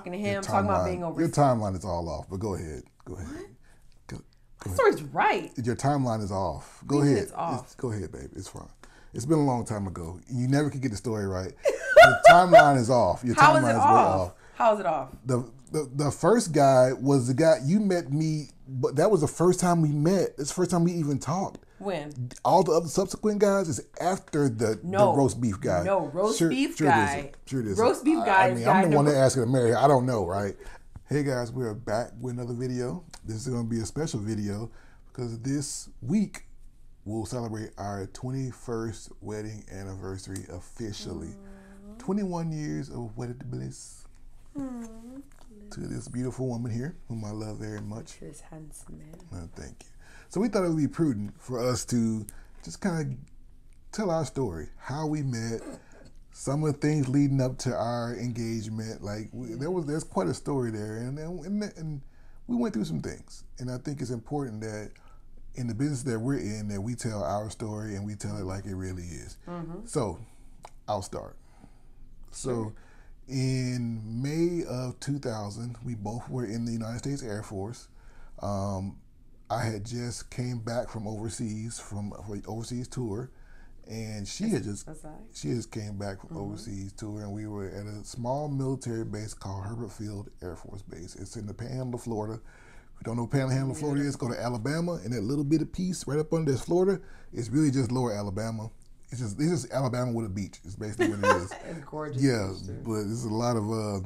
talking to him, talking about being overseas. Your timeline is all off, but go ahead. Go ahead. What? My story's right. Your timeline is off. Go ahead. It's off. Go ahead, baby. It's fine. It's been a long time ago. You never could get the story right. Your timeline is off. Your How timeline is it is way off? How is it off? The first guy was the guy you met me, but that was the first time we met. It's the first time we even talked. When? All the other subsequent guys is after the roast beef guy. No, roast beef guy. Sure it is. Roast beef guy. I'm the one that asked her to marry her. I don't know, right? Hey guys, we're back with another video. This is going to be a special video because this week we'll celebrate our 21st wedding anniversary officially. 21 years of wedded bliss. To this beautiful woman here, whom I love very much. This handsome man. Thank you. So we thought it would be prudent for us to just kind of tell our story, how we met, some of the things leading up to our engagement. Like there's quite a story there, and we went through some things. And I think it's important that in the business that we're in, that we tell our story and we tell it like it really is. So I'll start. So in May of 2000, we both were in the United States Air Force. I had just came back from overseas, from an overseas tour, and she just came back from overseas tour, and we were at a small military base called Herbert Field Air Force Base. It's in the Panhandle of Florida. If you don't know what Panhandle of Florida is, go to Alabama, and that little bit of piece right up under this Florida, it's really just lower Alabama. It's just Alabama with a beach. It's basically what it is. It's gorgeous. Yeah, but there's a lot of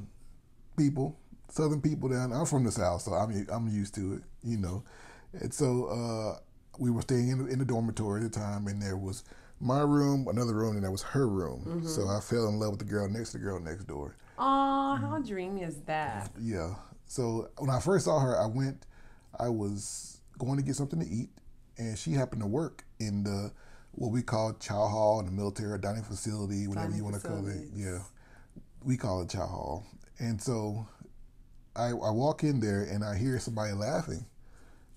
people, Southern people down. I'm from the South, so I'm used to it, you know. And so we were staying in the dormitory at the time, and there was my room, another room, and there was her room. So I fell in love with the girl next door. Aw, how dreamy is that? Yeah. So when I first saw her, I was going to get something to eat, and she happened to work in what we call chow hall in the military, dining facility, whatever you want to call it. Yeah, we call it chow hall. And so I walk in there, and I hear somebody laughing.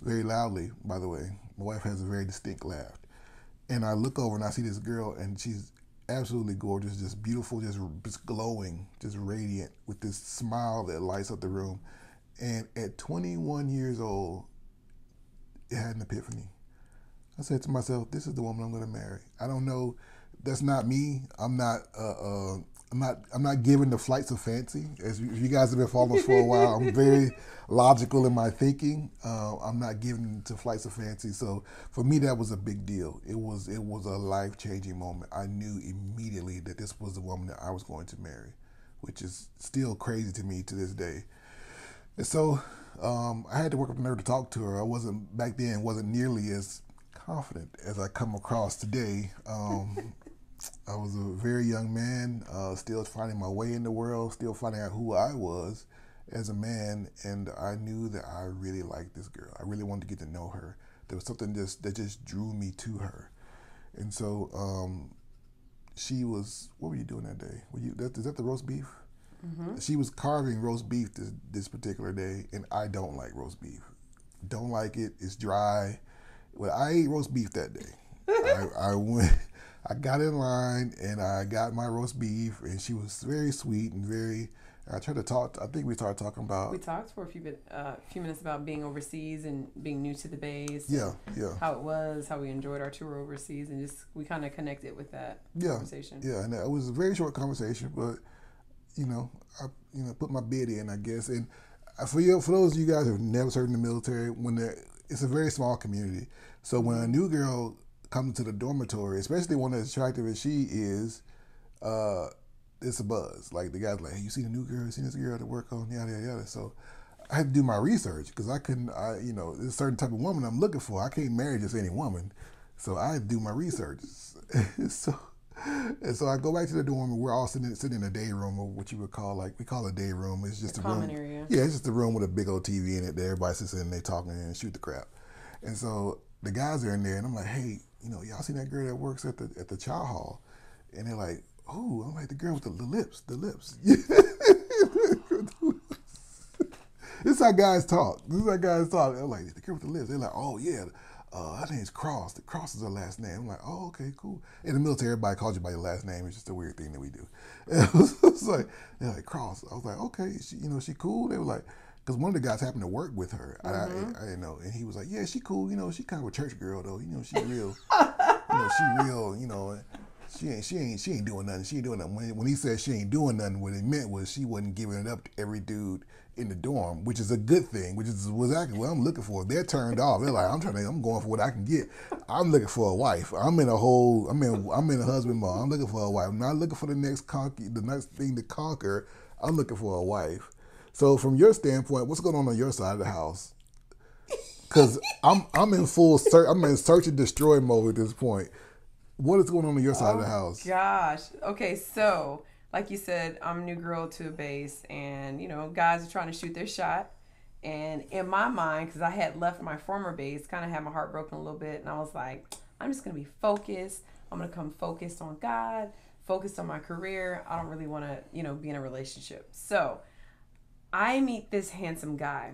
Very loudly, by the way. My wife has a very distinct laugh. And I look over and I see this girl, and she's absolutely gorgeous, just beautiful, just glowing, just radiant, with this smile that lights up the room. And at 21 years old, it had an epiphany. I said to myself, this is the woman I'm going to marry. I don't know. That's not me. I'm not given the flights of fancy. As you guys have been following us for a while, I'm very logical in my thinking. I'm not given to flights of fancy. So for me, that was a big deal. It was a life-changing moment. I knew immediately that this was the woman that I was going to marry, which is still crazy to me to this day. And so I had to work up the nerve to talk to her. Back then, wasn't nearly as confident as I come across today. I was a very young man, still finding my way in the world, still finding out who I was as a man, and I knew that I really liked this girl. I really wanted to get to know her. There was something that just drew me to her. And so she was, what were you doing that day? Is that the roast beef? She was carving roast beef this particular day, and I don't like roast beef. Don't like it. It's dry. Well, I ate roast beef that day. I got in line and I got my roast beef, and she was very sweet and I tried to talk. I think we started talking about. We talked for a few minutes about being overseas and being new to the base. Yeah. How it was, how we enjoyed our tour overseas, and just we kind of connected with that conversation. Yeah, and it was a very short conversation, but I put my bid in, I guess. And for those of you guys who have never served in the military, it's a very small community. So when a new girl comes to the dormitory, especially one as attractive as she is, it's a buzz. Like the guy's like, hey, you seen a new girl? You seen this girl to work on? Yada, yada, yada. So I had to do my research because there's a certain type of woman I'm looking for. I can't marry just any woman. So I had to do my research. So I go back to the dorm, and we're all sitting in a day room, or what you would call, we call a day room. It's just a common room. Area. Yeah, it's just a room with a big old TV in it that everybody sits in and they talking and shoot the crap. And so the guys are in there, and I'm like, hey, y'all seen that girl that works at the chow hall? And they're like, oh, I'm like, the girl with the lips. This is how guys talk. I'm like, the girl with the lips. They're like, oh yeah, her name's Cross. The Cross is her last name. I'm like, oh, okay, cool. In the military, everybody calls you by your last name. It's just a weird thing that we do. And it was like, they're like, Cross. I was like, okay, she cool? They were like, because one of the guys happened to work with her. I didn't know. And he was like, yeah, she cool. She kind of a church girl, though. She real. She real, She ain't doing nothing. She ain't doing nothing. When he said she ain't doing nothing, what it meant was she wasn't giving it up to every dude in the dorm, which is a good thing, which is exactly what I'm looking for. They're turned off. They're like, I'm going for what I can get. I'm looking for a wife. I'm in a husband mode. I'm looking for a wife. I'm not looking for the next thing to conquer. I'm looking for a wife. So from your standpoint, what's going on your side of the house? Because I'm in full search. I'm in search and destroy mode at this point. What is going on your side of the house? Gosh. Okay, so like you said, I'm a new girl to a base, and guys are trying to shoot their shot. And in my mind, because I had left my former base, kind of had my heart broken a little bit, and I was like, I'm just gonna be focused. I'm gonna come focused on God, focused on my career. I don't really want to, be in a relationship. So I meet this handsome guy,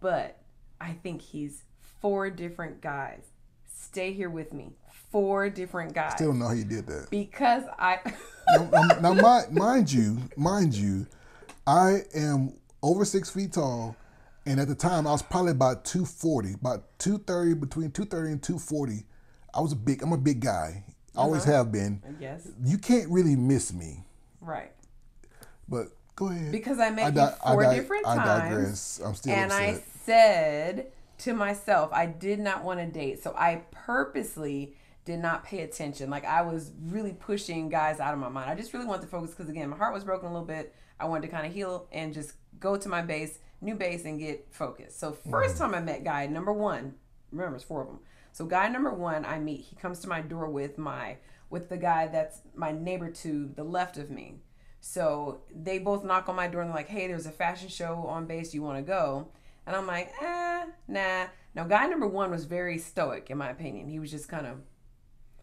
but I think he's 4 different guys. Stay here with me. 4 different guys. Still don't know how you did that. Because now mind you, I am over 6 feet tall, and at the time I was probably about 240, about 230, between 230 and 240. I'm a big guy. I always have been. Yes. You can't really miss me. Right. But go ahead. Because I met you 4 different times. I digress. I'm still upset. I said to myself, I did not want to date. So I purposely did not pay attention. Like, I was really pushing guys out of my mind. I just really wanted to focus because, again, my heart was broken a little bit. I wanted to kind of heal and just go to my base, new base, and get focused. So first time I met guy number 1, remember, it's 4 of them. So guy number 1 I meet, he comes to my door with the guy that's my neighbor to the left of me. So they both knock on my door and they're like, hey, there's a fashion show on base. You want to go? And I'm like, nah. Now, guy number 1 was very stoic, in my opinion. He was just kind of,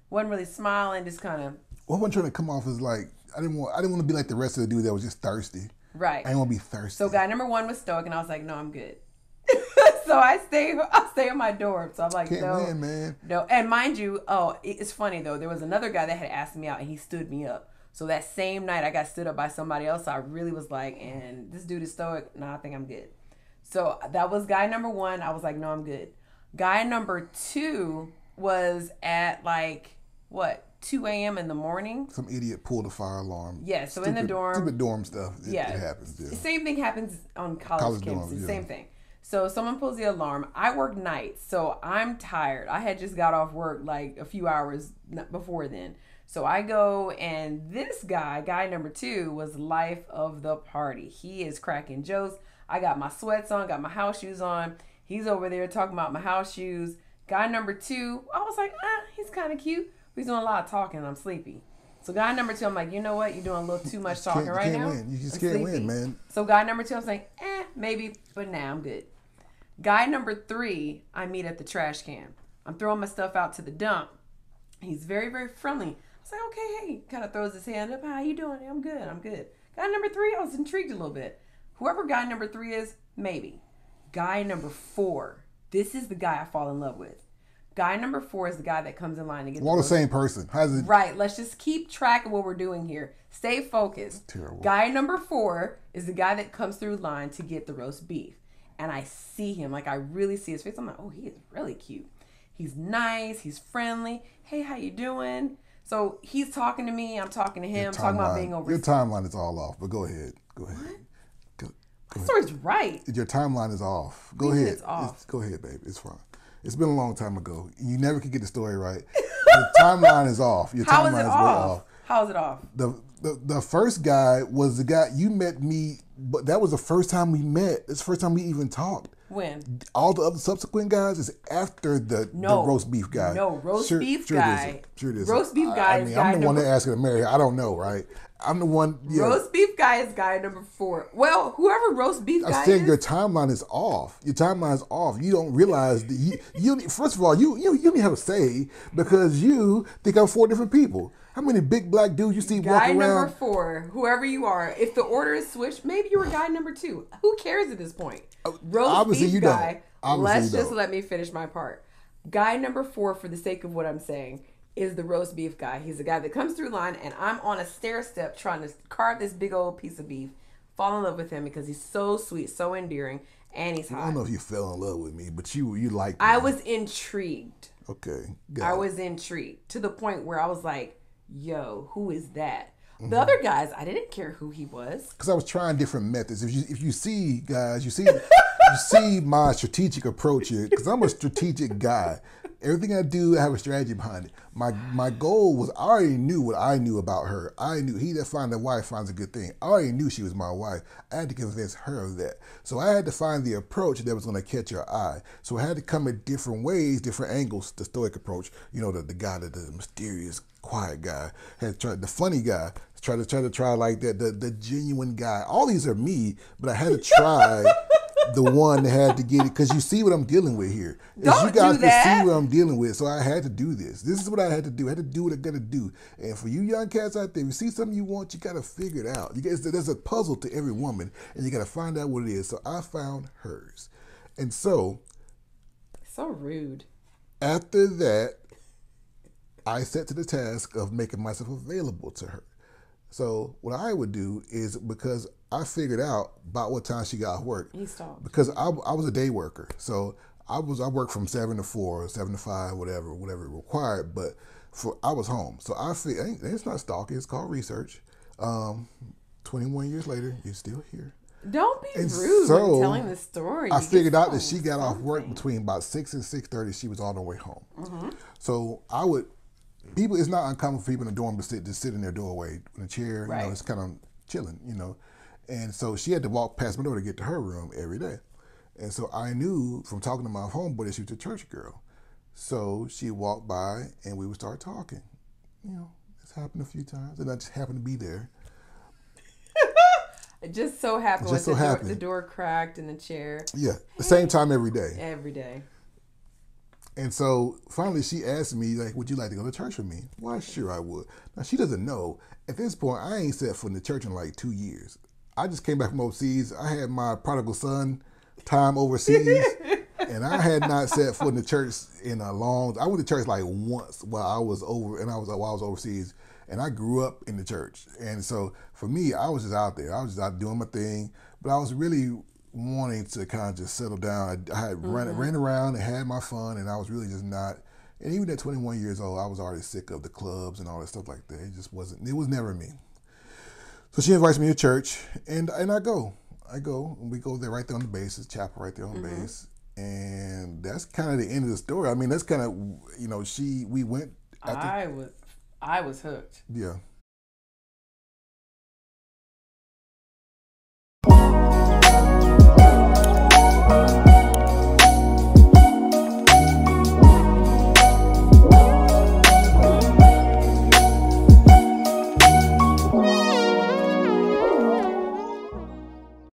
wasn't really smiling, just kind of. Well, I'm trying to come off as like, I didn't want to be like the rest of the dude that was just thirsty. Right. I didn't want to be thirsty. So guy number 1 was stoic, and I was like, no, I'm good. So I stay at my dorm. So I'm like, can't win, man. No. And mind you, it's funny though. There was another guy that had asked me out, and he stood me up. So that same night, I got stood up by somebody else. So I really was like, and this dude is stoic. No, I think I'm good. So that was guy number 1. I was like, no, I'm good. Guy number 2 was at 2 a.m. in the morning. Some idiot pulled a fire alarm. Yeah, so in the dorm. Stupid dorm stuff. It happens. Yeah. The same thing happens on college campuses. Dorm, Same thing. So someone pulls the alarm. I work nights, so I'm tired. I had just got off work like a few hours before then. So I go, and this guy number 2, was life of the party. He is cracking jokes. I got my sweats on, got my house shoes on. He's over there talking about my house shoes. Guy number 2, I was like, he's kind of cute. He's doing a lot of talking, and I'm sleepy. So guy number 2, I'm like, you know what? You're doing a little too much talking right now. Win. You just can't win, man. So guy number 2, I was like, maybe, but nah, I'm good. Guy number 3, I meet at the trash can. I'm throwing my stuff out to the dump. He's very, very friendly. I was like, okay, hey. Kind of throws his hand up. How you doing? I'm good. Guy number 3, I was intrigued a little bit. Whoever guy number 3 is, maybe. Guy number 4, this is the guy I fall in love with. Guy number 4 is the guy that comes in line to get all the same person. How's it? Right. Let's just keep track of what we're doing here. Stay focused. Terrible. Guy number 4 is the guy that comes through line to get the roast beef. And I see him, I really see his face. I'm like, oh, he is really cute. He's nice. He's friendly. Hey, how you doing? So he's talking to me. I'm talking to him. Talking about being over. Your timeline is all off, but go ahead. What? My story's right. Your timeline is off. Go ahead. It's off. Go ahead, baby. It's fine. It's been a long time ago. You never could get the story right. Your timeline is off. Your timeline is way off. How is it off? The first guy was the guy you met me, but that was the first time we met. It's the first time we even talked. When? All the other subsequent guys is after the roast beef guy. No, roast beef guy. Sure it is. Roast beef guy is guy I'm the one that asked her to marry her. I don't know, right? I'm the one. Yeah. Roast beef guy is guy number 4. Well, whoever roast beef guy is. I'm saying your timeline is off. Your timeline is off. You don't realize that you first of all, you don't have a say because you think I'm 4 different people. How many big black dudes you see walking around? Guy number 4, whoever you are. If the order is switched, maybe you were guy number 2. Who cares at this point? Roast beef guy. Let's just let me finish my part. Guy number 4, for the sake of what I'm saying, is the roast beef guy. He's the guy that comes through line, and I'm on a stair step trying to carve this big old piece of beef. Fall in love with him because he's so sweet, so endearing, and he's hot. I don't know if you fell in love with me, but you liked me. I was intrigued. Okay. I was intrigued to the point where I was like, yo, who is that? The other guys, I didn't care who he was. Because I was trying different methods. If you see, guys, you see my strategic approach here. Because I'm a strategic guy. Everything I do, I have a strategy behind it. My goal was, I already knew what I knew about her. I knew he that finds a wife finds a good thing. I already knew she was my wife. I had to convince her of that. So I had to find the approach that was going to catch her eye. So I had to come at different ways, different angles. The stoic approach, the guy, the mysterious, quiet guy, had tried the funny guy. Try like that, the genuine guy. All these are me, but I had to try the one that had to get it, because you see what I'm dealing with here. Don't you guys do that. can see what I'm dealing with, so I had to do this. This is what I had to do. I had to do what I got to do. And for you young cats out there, if you see something you want, you got to figure it out. There's a puzzle to every woman, and you got to find out what it is. So I found hers. And so rude. After that, I set to the task of making myself available to her. So what I would do is, because I figured out about what time she got off work. He stopped. Because I was a day worker. So I worked from 7 to 4, 7 to 5, whatever it required. But I was home. So I figured, it's not stalking, it's called research. 21 years later, you're still here. Don't be rude when telling the story. I figured out that she got off work between about 6 and 6:30. She was on her way home. Mm-hmm. So it's not uncommon for people in the dorm to sit in their doorway in a chair, right. It's kind of chilling, And so she had to walk past my door to get to her room every day. And so I knew from talking to my homeboy that she was a church girl. So she walked by and we would start talking. It's happened a few times, and I just happened to be there. It just so happened the door cracked in the chair. Yeah, the same time every day. Every day. And so finally she asked me, like, would you like to go to church with me? Why, sure I would. Now she doesn't know. At this point, I ain't set foot in the church in like 2 years. I just came back from overseas. I had my prodigal son time overseas. And I had not set foot in the church in a long time. I went to church like once while I was overseas. And I grew up in the church. And so for me, I was just out there. I was just out doing my thing. But I was really wanting to kind of just settle down. I had ran around and had my fun, and I was really just not. And even at 21 years old, I was already sick of the clubs and all that stuff like that. It just wasn't. It was never me. So she invites me to church, and I go. And we go there right there on the base. It's chapel right there on the base. And that's kind of the end of the story. I mean, that's kind of, we went. I was hooked. Yeah.